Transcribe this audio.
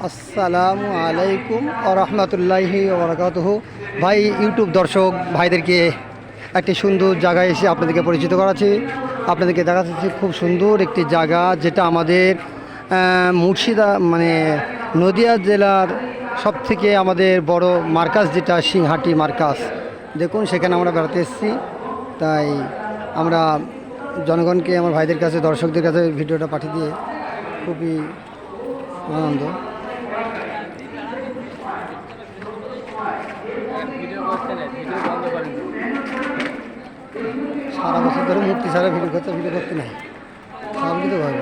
আসসালামু আলাইকুম ওয়া রাহমাতুল্লাহি ওয়া বারাকাতুহু। ভাই, ইউটিউব দর্শক ভাইদেরকে একটি সুন্দর জায়গায় এসে আপনাদেরকে পরিচিত করাচ্ছি। আপনাদেরকে দেখাচ্ছি খুব সুন্দর একটি জায়গা, যেটা আমাদের নদিয়া জেলার সবথেকে আমাদের বড় মার্কাজ, যেটা সিংহাটি মার্কাজ। দেখুন, সেখানে আমরা বেড়াতে এসেছি। তাই আমরা জনগণকে, আমার ভাইদের কাছে, দর্শকদের কাছে ভিডিওটা পাঠিয়ে দিয়ে খুবই আনন্দ। সারা বছর ধরে মূর্তি ছাড়া ভিডিও করতে নাই, সারা ভিডিও ভাবে।